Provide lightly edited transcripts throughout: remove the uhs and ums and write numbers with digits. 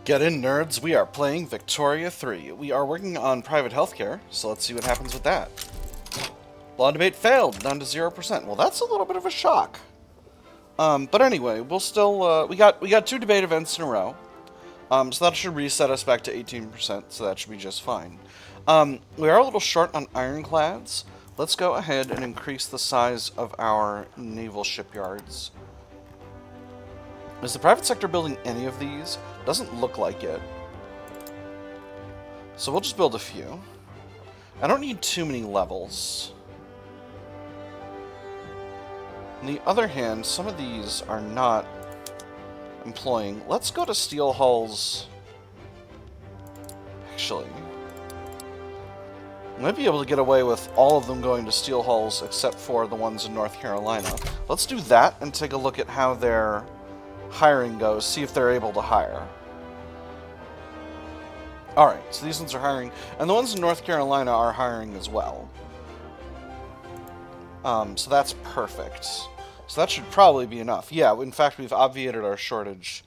Get in, nerds. We are playing Victoria 3. We are working on private healthcare, so let's see what happens with that. Law debate failed, down to 0%. Well, that's a little bit of a shock. But anyway, we'll still, we got 2 debate events in a row. So that should reset us back to 18%, so that should be just fine. We are a little short on ironclads. Let's go ahead and increase the size of our naval shipyards. Is the private sector building any of these? Doesn't look like it. So we'll just build a few. I don't need too many levels. On the other hand, some of these are not employing. Let's go to steel hulls. Actually, I might be able to get away with all of them going to steel hulls except for the ones in North Carolina. Let's do that and take a look at how their hiring goes, see if they're able to hire. Alright, so these ones are hiring, and the ones in North Carolina are hiring as well. So that's perfect. So that should probably be enough. Yeah, in fact, we've obviated our shortage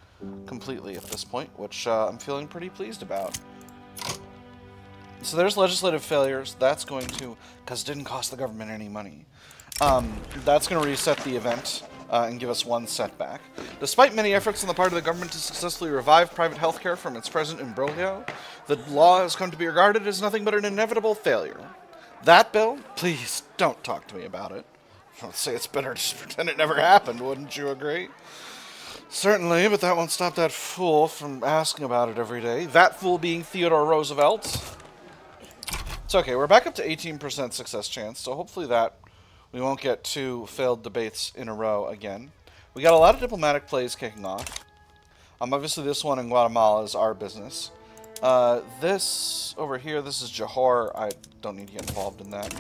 completely at this point, which I'm feeling pretty pleased about. So there's legislative failures. That's going to, because it didn't cost the government any money. That's going to reset the event and give us 1 setback. Despite many efforts on the part of the government to successfully revive private healthcare from its present imbroglio, the law has come to be regarded as nothing but an inevitable failure. That bill? Please, don't talk to me about it. Let's say it's better to just pretend it never happened, wouldn't you agree? Certainly, but that won't stop that fool from asking about it every day. That fool being Theodore Roosevelt. It's okay, we're back up to 18% success chance, so hopefully that we won't get 2 failed debates in a row again. We got a lot of diplomatic plays kicking off. Obviously this one in Guatemala is our business. This over here, this is Johor. I don't need to get involved in that.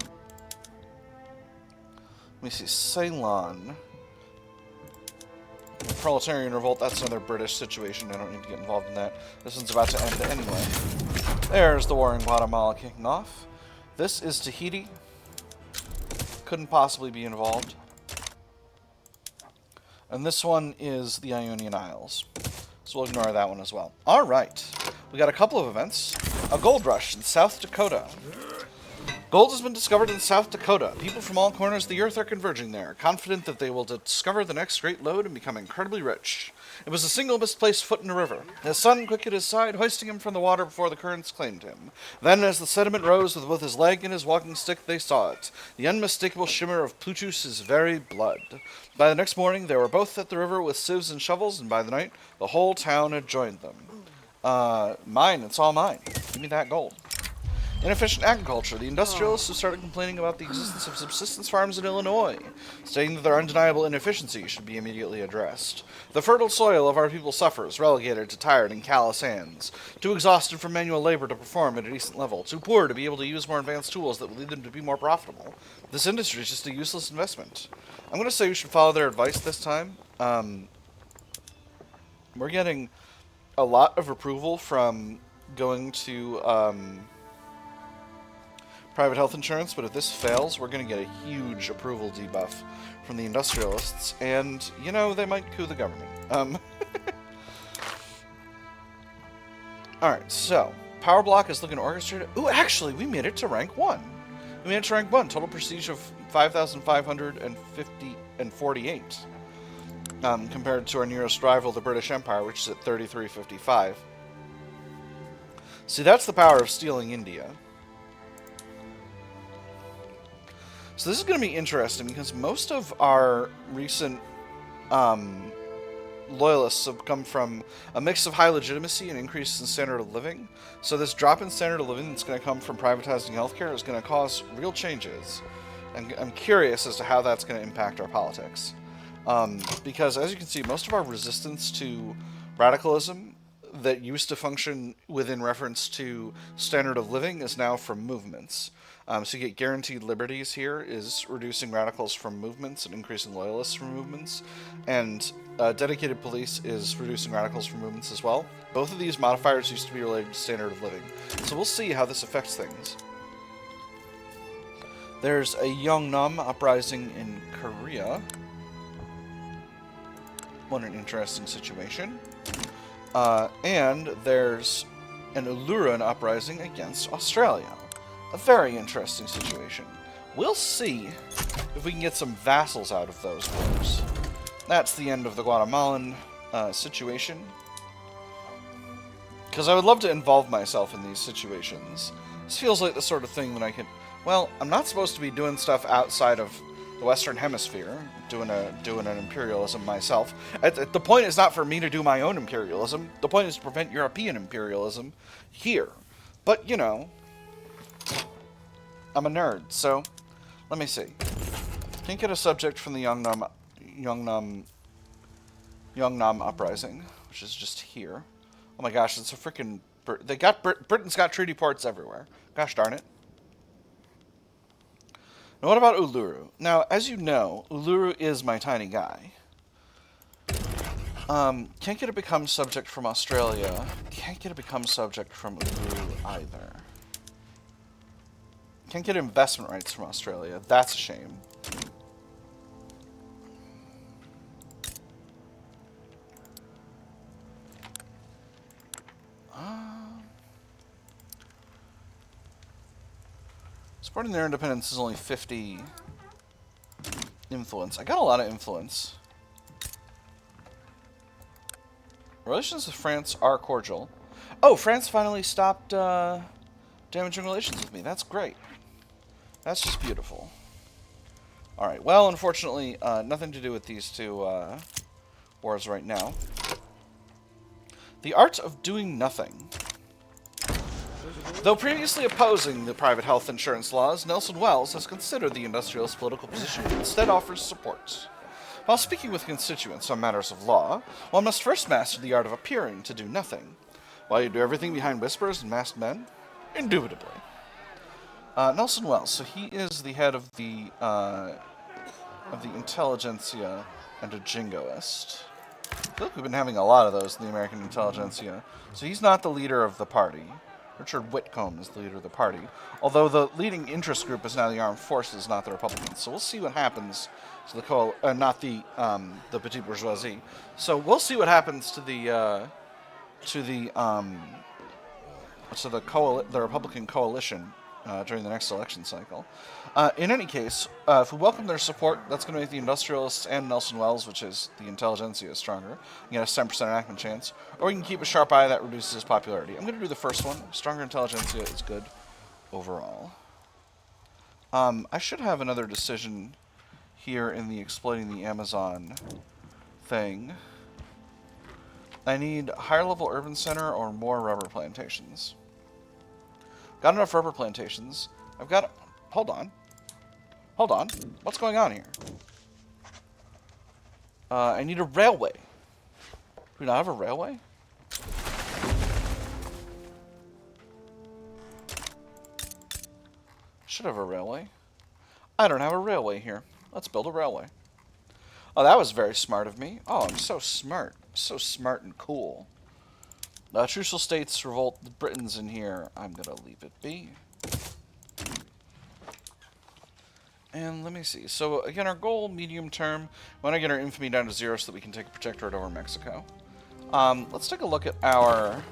Let me see, Ceylon. Proletarian revolt, that's another British situation. I don't need to get involved in that. This one's about to end anyway. There's the war in Guatemala kicking off. This is Tahiti. Couldn't possibly be involved. And this one is the Ionian Isles. So we'll ignore that one as well. Alright. We got a couple of events. A gold rush in South Dakota. Gold has been discovered in South Dakota. People from all corners of the earth are converging there, confident that they will discover the next great lode and become incredibly rich. It was a single misplaced foot in a river. His son quick at his side, hoisting him from the water before the currents claimed him. Then, as the sediment rose with both his leg and his walking stick, they saw it, the unmistakable shimmer of Plutus's very blood. By the next morning, they were both at the river with sieves and shovels, and by the night, the whole town had joined them. Mine, it's all mine. Give me that gold. Inefficient agriculture. The industrialists have started complaining about the existence of subsistence farms in Illinois, stating that their undeniable inefficiency should be immediately addressed. The fertile soil of our people suffers, relegated to tired and callous hands, too exhausted from manual labor to perform at a decent level, too poor to be able to use more advanced tools that will lead them to be more profitable. This industry is just a useless investment. I'm going to say we should follow their advice this time. We're getting a lot of approval from going to private health insurance, but if this fails, we're going to get a huge approval debuff from the industrialists, and, you know, they might coup the government. Alright, so, power block is looking orchestrated. Ooh, actually, we made it to rank 1. We made it to rank 1. Total prestige of 5,548. Compared to our nearest rival, the British Empire, which is at 3,355. See, that's the power of stealing India. So this is going to be interesting because most of our recent loyalists have come from a mix of high legitimacy and increases in standard of living. So this drop in standard of living that's going to come from privatizing healthcare is going to cause real changes. And I'm curious as to how that's going to impact our politics. Because as you can see, most of our resistance to radicalism that used to function within reference to standard of living is now from movements. So you get guaranteed liberties here is reducing radicals from movements and increasing loyalists from movements. And dedicated police is reducing radicals from movements as well. Both of these modifiers used to be related to standard of living. So we'll see how this affects things. There's a Yeongnam uprising in Korea. What an interesting situation. And there's an Uluran uprising against Australia. A very interesting situation. We'll see if we can get some vassals out of those wars. That's the end of the Guatemalan situation. Because I would love to involve myself in these situations. This feels like the sort of thing that I can... Well, I'm not supposed to be doing stuff outside of the Western Hemisphere, doing an imperialism myself. The point is not for me to do my own imperialism. The point is to prevent European imperialism here. But, you know, I'm a nerd, so let me see. Can't get a subject from the Yongnam uprising, which is just here. Oh my gosh, it's a freaking... Britain's got treaty ports everywhere. Gosh darn it. Now what about Uluru? Now, as you know, Uluru is my tiny guy. Can't get a become subject from Australia. Can't get a become subject from Uluru either. Can't get investment rights from Australia. That's a shame. Supporting their independence is only 50 influence. I got a lot of influence. Relations with France are cordial. Oh, France finally stopped damaging relations with me. That's great. That's just beautiful. Alright, well, unfortunately, nothing to do with these two wars right now. The art of doing nothing. Though previously opposing the private health insurance laws, Nelson Wells has considered the industrialist political position and instead offers support. While speaking with constituents on matters of law, one must first master the art of appearing to do nothing. While you do everything behind whispers and masked men? Indubitably. Nelson Wells, so he is the head of the intelligentsia and a jingoist. I feel like we've been having a lot of those in the American intelligentsia. So he's not the leader of the party. Richard Whitcomb is the leader of the party. Although the leading interest group is now the armed forces, not the Republicans. So we'll see what happens to the not the petite bourgeoisie. So we'll see what happens to the Republican coalition during the next election cycle. In any case, if we welcome their support, that's going to make the Industrialists and Nelson Wells, which is the intelligentsia, stronger. You get a 7% enactment chance. Or we can keep a sharp eye that reduces his popularity. I'm going to do the first one. Stronger intelligentsia is good overall. I should have another decision here in the exploiting the Amazon thing. I need higher level urban center or more rubber plantations. Got enough rubber plantations. I've got... Hold on. Hold on. What's going on here? I need a railway. Do we not have a railway? Should have a railway. I don't have a railway here. Let's build a railway. Oh, that was very smart of me. Oh, I'm so smart. So smart and cool. Trucial states revolt the Britons in here. I'm going to leave it be. And let me see. So, again, our goal, medium term, we want to get our infamy down to 0 so that we can take a protectorate over Mexico. Let's take a look at our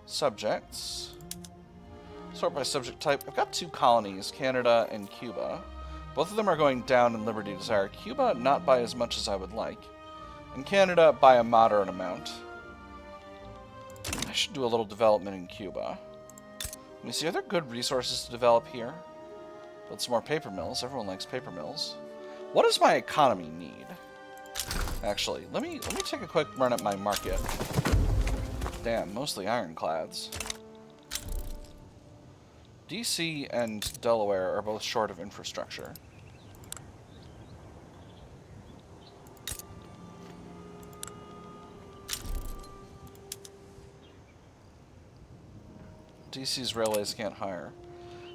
subjects. Sort by subject type. I've got 2 colonies, Canada and Cuba. Both of them are going down in liberty desire. Cuba, not by as much as I would like. And Canada, by a moderate amount. I should do a little development in Cuba. Let me see, are there good resources to develop here? Build some more paper mills. Everyone likes paper mills. What does my economy need? Actually, let me take a quick run at my market. Damn, mostly ironclads. DC and Delaware are both short of infrastructure. DC's railways can't hire.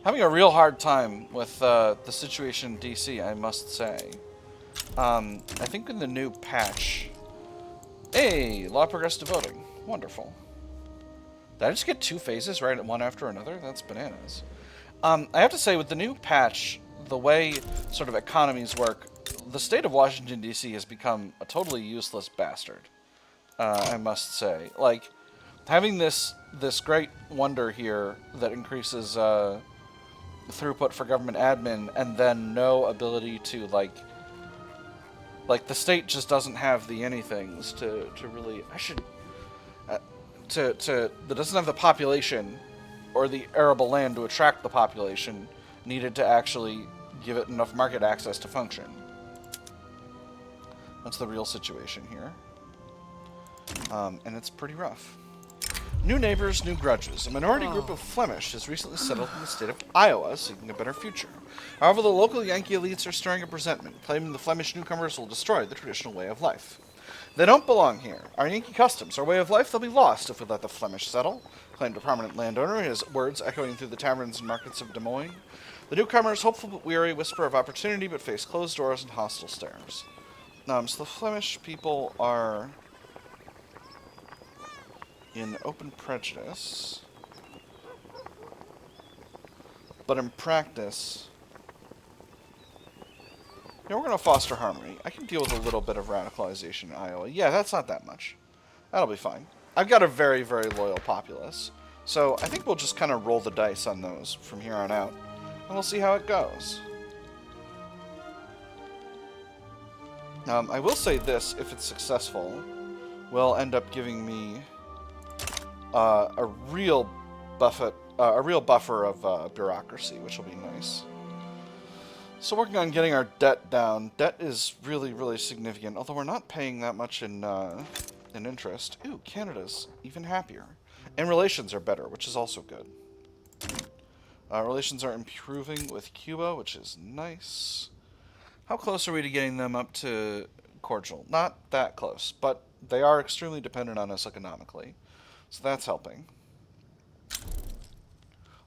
Having a real hard time with the situation in DC, I must say. I think in the new patch... Hey! Law progressive voting. Wonderful. Did I just get 2 phases right one after another? That's bananas. I have to say, with the new patch, the way sort of economies work, the state of Washington, D.C. has become a totally useless bastard. I must say. Like, having this great wonder here that increases throughput for government admin, and then no ability to, like the state just doesn't have the anythings to really, that doesn't have the population or the arable land to attract the population needed to actually give it enough market access to function. That's the real situation here. And it's pretty rough. New neighbors, new grudges. A minority group of Flemish has recently settled in the state of Iowa, seeking a better future. However, the local Yankee elites are stirring up resentment, claiming the Flemish newcomers will destroy the traditional way of life. They don't belong here. Our Yankee customs, our way of life, they'll be lost if we let the Flemish settle, claimed a prominent landowner, his words echoing through the taverns and markets of Des Moines. The newcomers, hopeful but weary, whisper of opportunity, but face closed doors and hostile stares. So the Flemish people are in open prejudice, but in practice, we're going to foster harmony. I can deal with a little bit of radicalization in Iowa. Yeah, that's not that much. That'll be fine. I've got a very, very loyal populace, so I think we'll just kind of roll the dice on those from here on out, and we'll see how it goes. I will say this, if it's successful, will end up giving me a real buffer of bureaucracy, which will be nice. So working on getting our debt down. Debt is really, really significant, although we're not paying that much in interest. Ooh, Canada's even happier. And relations are better, which is also good. Relations are improving with Cuba, which is nice. How close are we to getting them up to cordial? Not that close, but they are extremely dependent on us economically. So that's helping.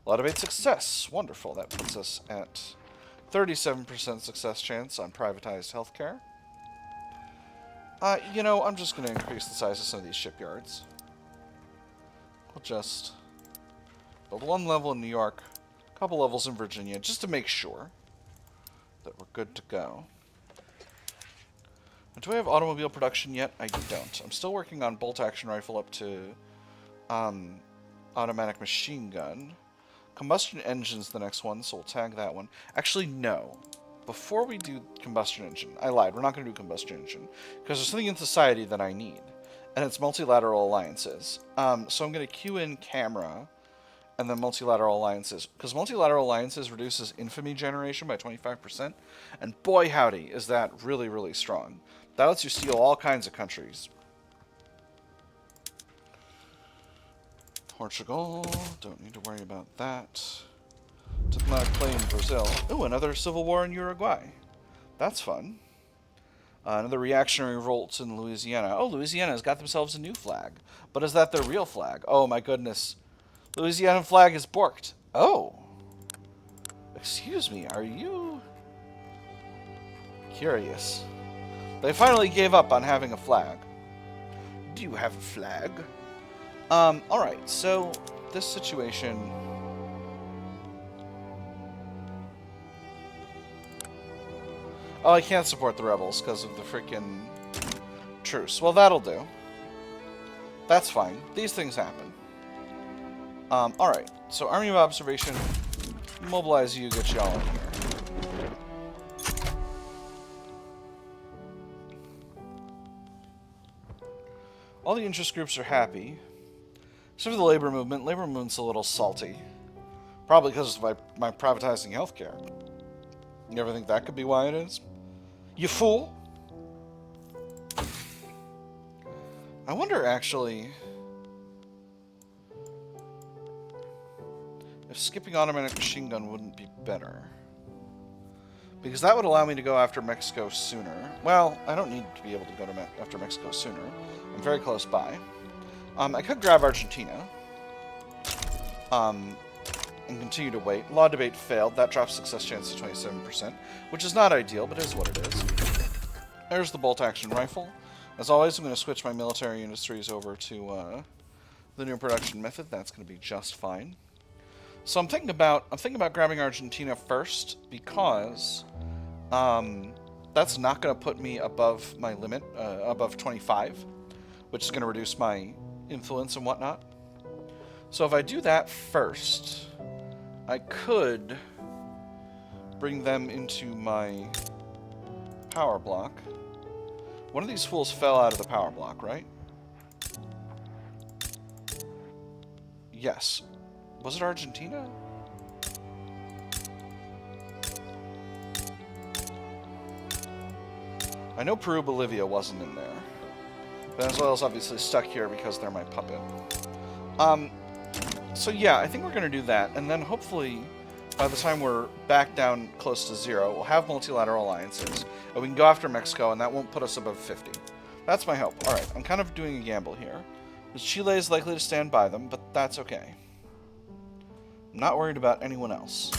Laudabate success. Wonderful. That puts us at 37% success chance on privatized healthcare. I'm just going to increase the size of some of these shipyards. We'll just build one level in New York, a couple levels in Virginia, just to make sure that we're good to go. And do I have automobile production yet? I don't. I'm still working on bolt-action rifle up to automatic machine gun. Combustion engine's the next one, so we'll tag that one. Actually, no. Before we do combustion engine, I lied. We're not going to do combustion engine, because there's something in society that I need, and it's multilateral alliances. So I'm going to queue in camera and then multilateral alliances, because multilateral alliances reduces infamy generation by 25%, and boy howdy, is that really, really strong. That lets you steal all kinds of countries. Portugal, don't need to worry about that. Diplomatic play in Brazil. Ooh, another civil war in Uruguay. That's fun. Another reactionary revolt in Louisiana. Oh, Louisiana's got themselves a new flag. But is that their real flag? Oh my goodness. Louisiana flag is borked. Oh. Excuse me, are you curious? They finally gave up on having a flag. Do you have a flag? Alright, so this situation. Oh, I can't support the rebels because of the freaking truce. Well, that'll do. That's fine. These things happen. Alright, so Army of Observation, mobilize you, get y'all in here. All the interest groups are happy. Except for the labor movement. Labor movement's a little salty. Probably because of my privatizing healthcare. You ever think that could be why it is? You fool! I wonder, actually, if skipping automatic machine gun wouldn't be better. Because that would allow me to go after Mexico sooner. Well, I don't need to be able to go after Mexico sooner. I'm very close by. I could grab Argentina. And continue to wait. Law debate failed. That drops success chance to 27%, which is not ideal, but is what it is. There's the bolt-action rifle. As always, I'm going to switch my military industries over to the new production method. That's going to be just fine. So I'm thinking about grabbing Argentina first because that's not going to put me above my limit, above 25, which is going to reduce my influence and whatnot. So if I do that first, I could bring them into my power block. One of these fools fell out of the power block, right? Yes. Was it Argentina? I know Peru-Bolivia wasn't in there. Venezuela's obviously stuck here because they're my puppet. So yeah, I think we're going to do that, and then hopefully, by the time we're back down close to 0, we'll have multilateral alliances, and we can go after Mexico, and that won't put us above 50. That's my hope. Alright, I'm kind of doing a gamble here. Chile is likely to stand by them, but that's okay. I'm not worried about anyone else.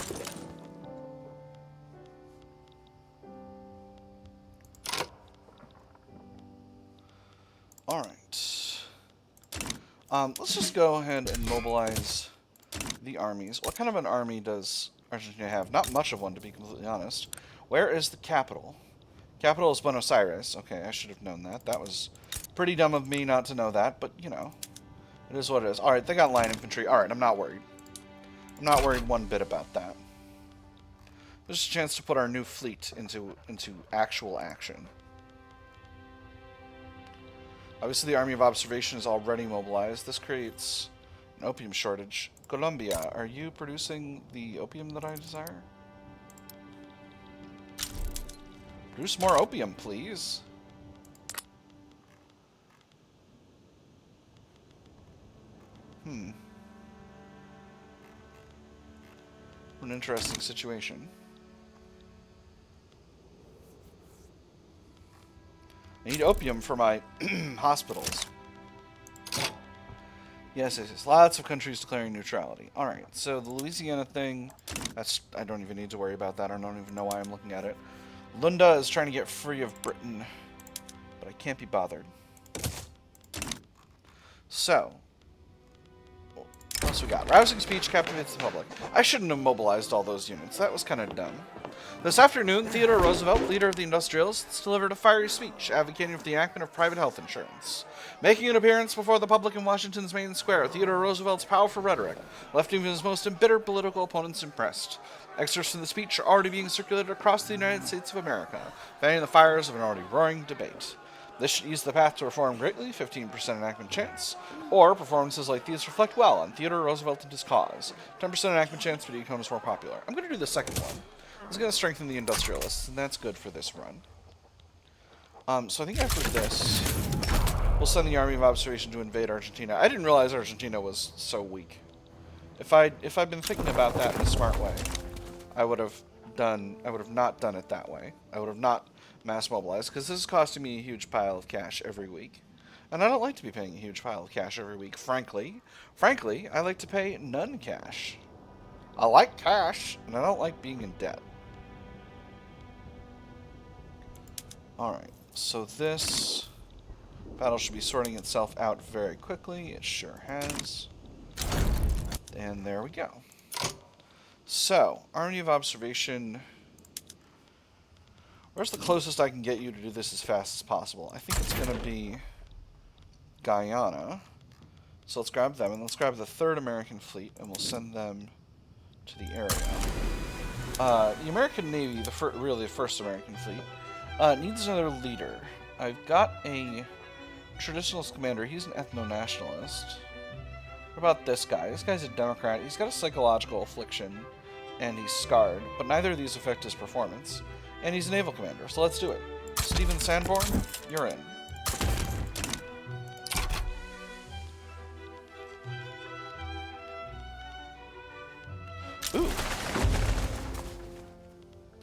Alright. Let's just go ahead and mobilize the armies. What kind of an army does Argentina have? Not much of one, to be completely honest. Where is the capital? Capital is Buenos Aires. Okay, I should have known that. That was pretty dumb of me not to know that, but, you know, it is what it is. Alright, they got line infantry. Alright, I'm not worried. I'm not worried one bit about that. There's a chance to put our new fleet into actual action. Obviously, the Army of Observation is already mobilized. This creates an opium shortage. Colombia, are you producing the opium that I desire? Produce more opium, please. An interesting situation. I need opium for my hospitals. Yes, yes, yes. Lots of countries declaring neutrality. Alright, so the Louisiana thing, I don't even need to worry about that. I don't even know why I'm looking at it. Lunda is trying to get free of Britain, but I can't be bothered. So, what else we got? Rousing speech captivates the public. I shouldn't have mobilized all those units. That was kind of dumb. This afternoon, Theodore Roosevelt, leader of the Industrialists, delivered a fiery speech advocating for the enactment of private health insurance. Making an appearance before the public in Washington's main square, Theodore Roosevelt's powerful rhetoric left even his most embittered political opponents impressed. Excerpts from the speech are already being circulated across the United States of America, fanning the fires of an already roaring debate. This should ease the path to reform greatly, 15% enactment chance, or performances like these reflect well on Theodore Roosevelt and his cause. 10% enactment chance, but he becomes more popular. I'm going to do the second one. It's going to strengthen the Industrialists, and that's good for this run. So I think after this, we'll send the Army of Observation to invade Argentina. I didn't realize Argentina was so weak. If I'd been thinking about that in a smart way, I would have not done it that way. I would have not mass mobilized, because this is costing me a huge pile of cash every week. And I don't like to be paying a huge pile of cash every week, frankly. Frankly, I like to pay none cash. I like cash, and I don't like being in debt. Alright, so this battle should be sorting itself out very quickly. It sure has. And there we go. So, Army of Observation. Where's the closest I can get you to do this as fast as possible? I think it's going to be Guyana. So let's grab them, and let's grab the 3rd American Fleet, and we'll send them to the area. The American Navy, really the 1st American Fleet, needs another leader. I've got a traditionalist commander. He's an ethno-nationalist. What about this guy? This guy's a Democrat. He's got a psychological affliction, and he's scarred, but neither of these affect his performance. And he's a naval commander, so let's do it. Stephen Sanborn, you're in. Ooh.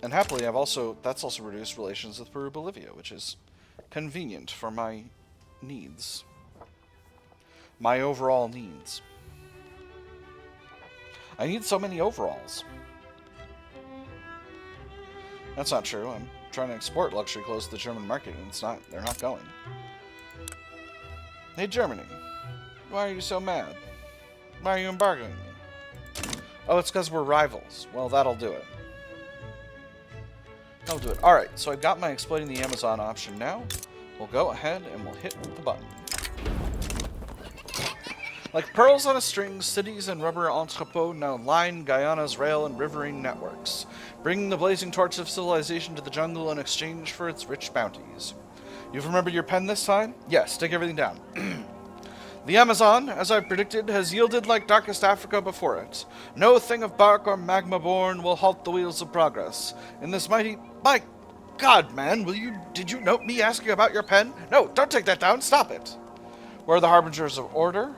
And happily, that's also reduced relations with Peru-Bolivia, which is convenient for my needs. My overall needs. I need so many overalls. That's not true. I'm trying to export luxury clothes to the German market, and they're not going. Hey, Germany. Why are you so mad? Why are you embargoing me? Oh, it's because we're rivals. Well, that'll do it. That'll do it. Alright, so I've got my exploiting the Amazon option now. We'll go ahead and we'll hit the button. Like pearls on a string, cities and rubber entrepôts now line Guyana's rail and riverine networks, bringing the blazing torch of civilization to the jungle in exchange for its rich bounties. You've remembered your pen this time? Yes, take everything down. The Amazon, as I predicted, has yielded like darkest Africa before it. No thing of bark or magma born will halt the wheels of progress. In this mighty... My God, man, did you note me asking about your pen? No, don't take that down, stop it. We're the harbingers of order.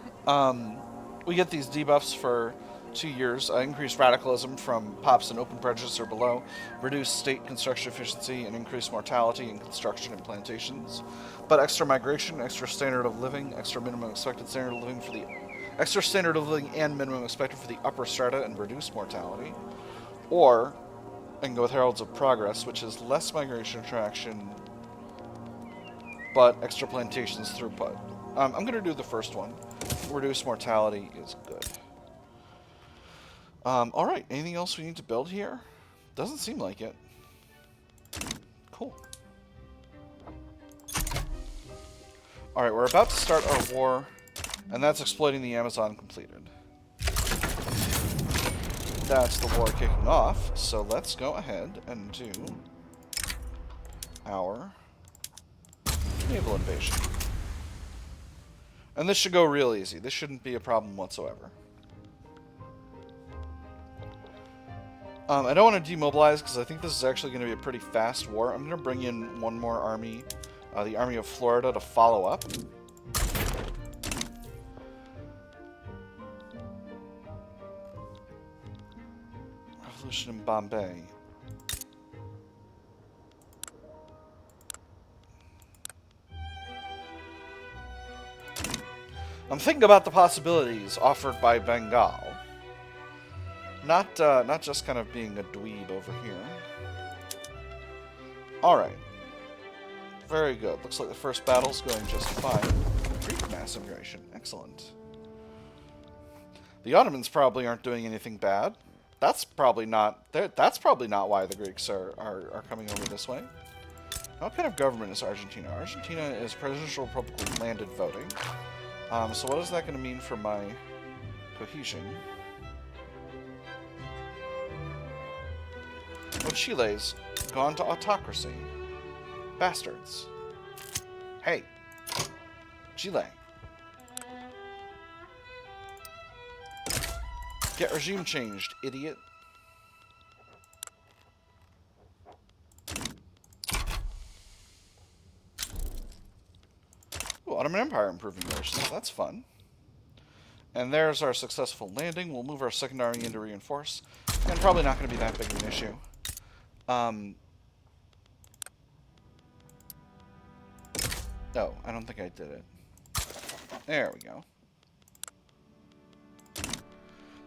We get these debuffs for 2 years. Increased radicalism from pops and open prejudice or below. Reduced state construction efficiency and increased mortality in construction and plantations. But extra migration, extra standard of living, extra minimum expected standard of living for the... Extra standard of living and minimum expected for the upper strata and reduced mortality. Or, I can go with Heralds of Progress, which is less migration attraction, but extra plantations throughput. I'm going to do the first one. Reduced mortality is good. Alright, anything else we need to build here? Doesn't seem like it. Cool. Alright, we're about to start our war, and that's exploiting the Amazon completed. That's the war kicking off, so let's go ahead and do our naval invasion. And this should go real easy. This shouldn't be a problem whatsoever. I don't want to demobilize because I think this is actually going to be a pretty fast war. I'm going to bring in one more army, the Army of Florida, to follow up. Revolution in Bombay. I'm thinking about the possibilities offered by Bengal. Not just kind of being a dweeb over here. Alright. Very good. Looks like the first battle's going just fine. Greek mass immigration. Excellent. The Ottomans probably aren't doing anything bad. That's probably not why the Greeks are coming over this way. What kind of government is Argentina? Argentina is presidential republic with landed voting. So what is that going to mean for my cohesion? Oh, Chile's gone to autocracy. Bastards. Hey. Chile. Get regime changed, idiot. Ooh, Ottoman Empire improving relations. That's fun. And there's our successful landing. We'll move our second army in to reinforce. And probably not going to be that big of an issue. No, I don't think I did it. There we go.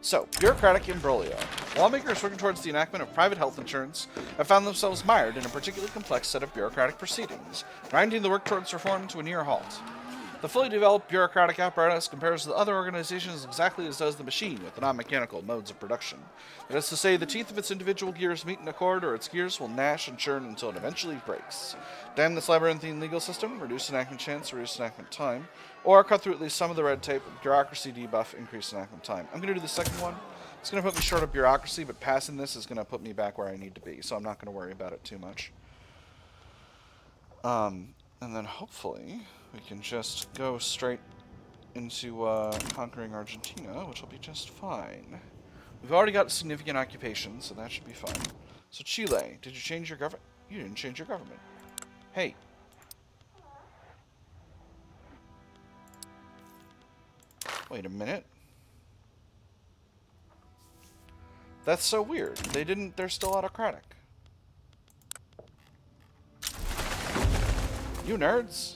So, bureaucratic imbroglio. Lawmakers working towards the enactment of private health insurance have found themselves mired in a particularly complex set of bureaucratic proceedings, grinding the work towards reform to a near halt. The fully developed bureaucratic apparatus compares to other organizations exactly as does the machine with the non-mechanical modes of production. That is to say, the teeth of its individual gears meet in a cord, or its gears will gnash and churn until it eventually breaks. Damn this labyrinthine legal system, reduce enactment chance, reduce enactment time, or cut through at least some of the red tape, bureaucracy debuff, increase enactment time. I'm going to do the second one. It's going to put me short of bureaucracy, but passing this is going to put me back where I need to be, so I'm not going to worry about it too much. And then hopefully we can just go straight into conquering Argentina, which will be just fine. We've already got significant occupation, so that should be fine. So Chile, did you change your government? You didn't change your government. Hey. Wait a minute. That's so weird. They're still autocratic. You nerds.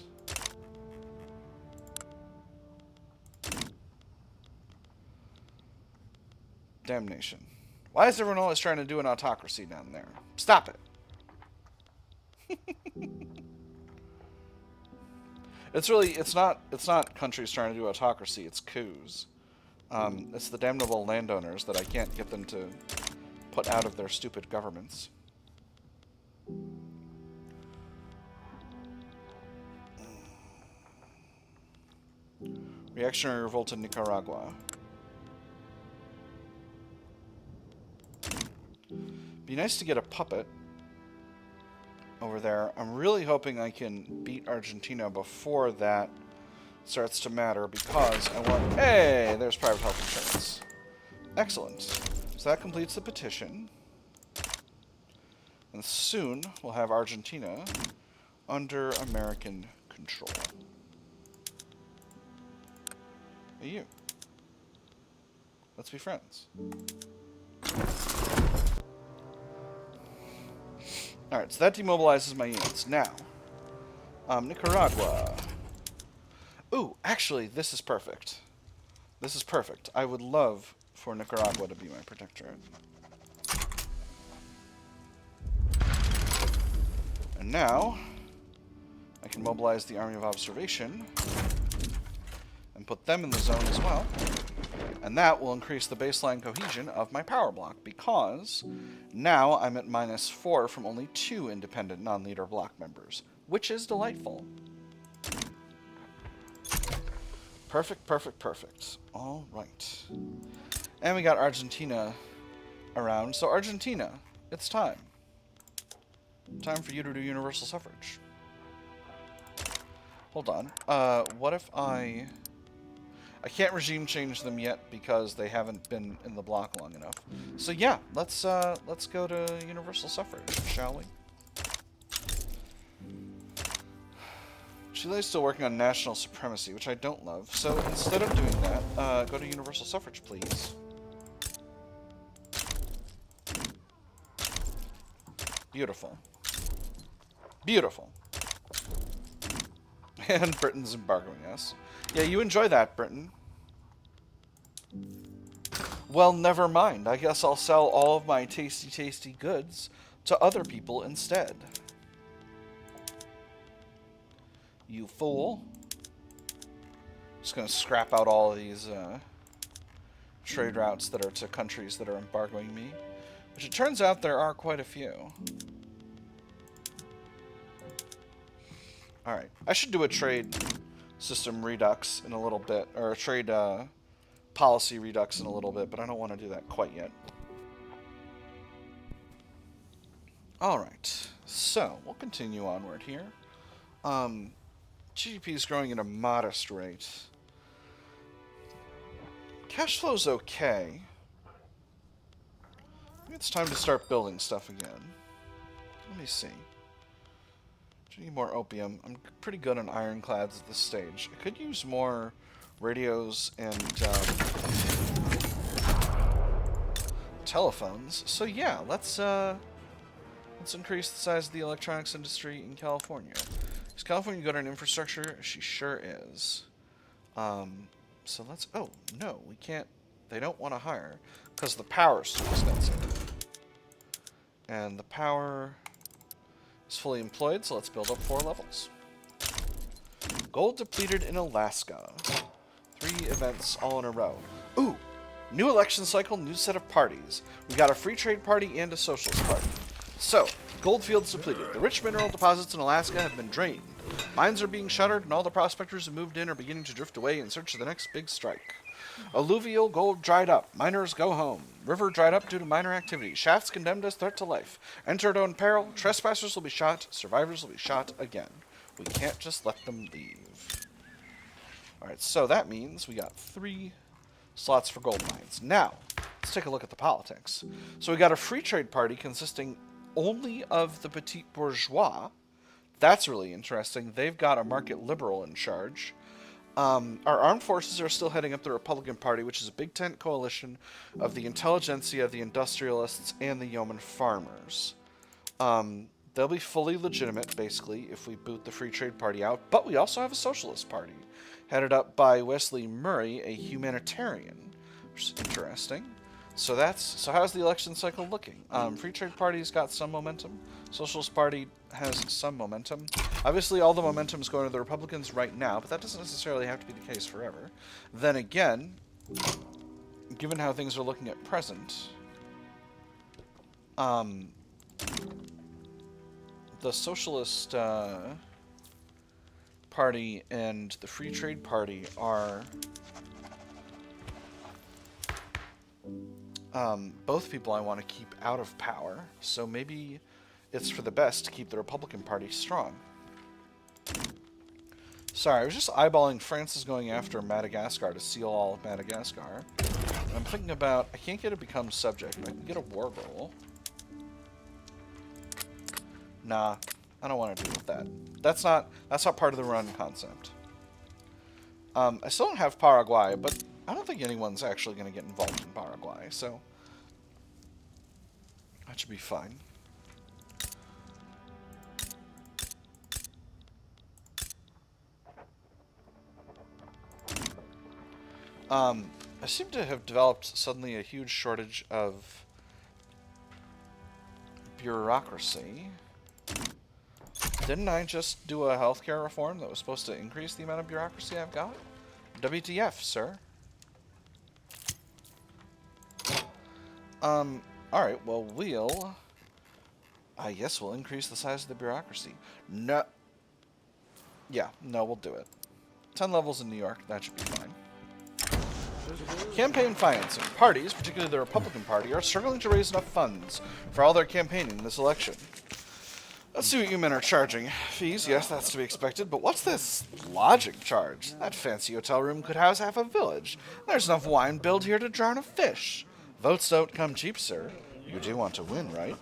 Damnation. Why is everyone always trying to do an autocracy down there? Stop it. It's not countries trying to do autocracy, it's coups. It's the damnable landowners that I can't get them to put out of their stupid governments. Reactionary revolt in Nicaragua. Be nice to get a puppet over there. I'm really hoping I can beat Argentina before that starts to matter, because I want... Hey! There's private health insurance. Excellent. So that completes the petition. And soon we'll have Argentina under American control. Hey, you. Let's be friends. Alright, so that demobilizes my units. Now, Nicaragua. Ooh, actually, this is perfect. This is perfect. I would love for Nicaragua to be my protectorate. And now, I can mobilize the Army of Observation and put them in the zone as well. And that will increase the baseline cohesion of my power block, because now I'm at -4 from only 2 independent non-leader block members, which is delightful. Perfect, perfect, perfect. All right. And we got Argentina around. So Argentina, it's time. Time for you to do universal suffrage. Hold on. What if I can't regime change them yet because they haven't been in the block long enough. So yeah, let's go to universal suffrage, shall we? Chile's still working on national supremacy, which I don't love. So instead of doing that, go to universal suffrage, please. Beautiful. Beautiful. And Britain's embargoing us. Yeah, you enjoy that, Britain. Well, never mind. I guess I'll sell all of my tasty, tasty goods to other people instead. You fool. Just gonna scrap out all of these trade routes that are to countries that are embargoing me. Which it turns out there are quite a few. Alright, I should do a trade system redux in a little bit, or a trade policy redux in a little bit, but I don't want to do that quite yet. Alright, so we'll continue onward here. GDP is growing at a modest rate. Cash flow's okay. Maybe it's time to start building stuff again. Let me see. Do I need more opium? I'm pretty good on ironclads at this stage. I could use more radios and telephones. So yeah, let's increase the size of the electronics industry in California. Is California good on infrastructure? She sure is. So let's... Oh, no, we can't... They don't want to hire because the power's too expensive. And the power is fully employed, so let's build up 4 levels. Gold depleted in Alaska. 3 events all in a row. Ooh! New election cycle, new set of parties. We got a free trade party and a socialist party. So, gold fields depleted. The rich mineral deposits in Alaska have been drained. Mines are being shuttered, and all the prospectors who moved in are beginning to drift away in search of the next big strike. Alluvial gold dried up. Miners go home. River dried up due to miner activity. Shafts condemned as threat to life. Entered on peril. Trespassers will be shot. Survivors will be shot again. We can't just let them leave. Alright, so that means we got 3 slots for gold mines. Now, let's take a look at the politics. So we got a free trade party consisting only of the petit bourgeois. That's really interesting. They've got a market liberal in charge. Our armed forces are still heading up the Republican Party, which is a big tent coalition of the intelligentsia, the industrialists, and the yeoman farmers. They'll be fully legitimate, basically, if we boot the Free Trade Party out. But we also have a socialist party, headed up by Wesley Murray, a humanitarian, which is interesting. So how's the election cycle looking? Free Trade Party's got some momentum. Socialist Party has some momentum. Obviously, all the momentum is going to the Republicans right now, but that doesn't necessarily have to be the case forever. Then again, given how things are looking at present, the socialist Party and the Free Trade Party are both people I want to keep out of power, so maybe it's for the best to keep the Republican Party strong. Sorry, I was just eyeballing France is going after Madagascar to seal all of Madagascar. And I'm thinking about, I can't get a become subject, but I can get a war roll. Nah, I don't want to deal with that. That's not part of the run concept. I still don't have Paraguay, but I don't think anyone's actually going to get involved in Paraguay, so that should be fine. I seem to have developed suddenly a huge shortage of bureaucracy. Didn't I just do a healthcare reform that was supposed to increase the amount of bureaucracy I've got? WTF, sir. Alright, well, I guess we'll increase the size of the bureaucracy. No. Yeah, no, we'll do it. 10 levels in New York, that should be fine. Campaign financing. Parties, particularly the Republican Party, are struggling to raise enough funds for all their campaigning in this election. Let's see what you men are charging. Fees, yes, that's to be expected, but what's this lodging charge? That fancy hotel room could house half a village. There's enough wine billed here to drown a fish. Votes don't come cheap, sir. You do want to win, right?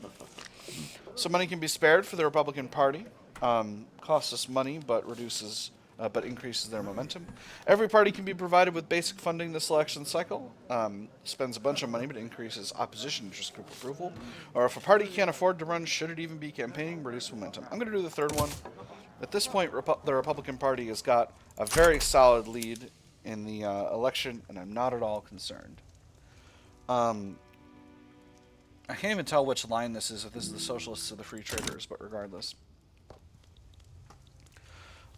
So money can be spared for the Republican Party. Costs us money, but increases their momentum. Every party can be provided with basic funding this election cycle. Spends a bunch of money, but increases opposition interest group approval. Or if a party can't afford to run, should it even be campaigning, reduce momentum. I'm going to do the third one. At this point, the Republican Party has got a very solid lead in the election, and I'm not at all concerned. I can't even tell which line this is, if this is the Socialists or the Free Traders, but regardless.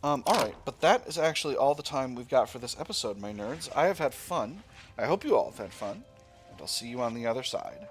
Alright, but that is actually all the time we've got for this episode, my nerds. I have had fun. I hope you all have had fun. And I'll see you on the other side.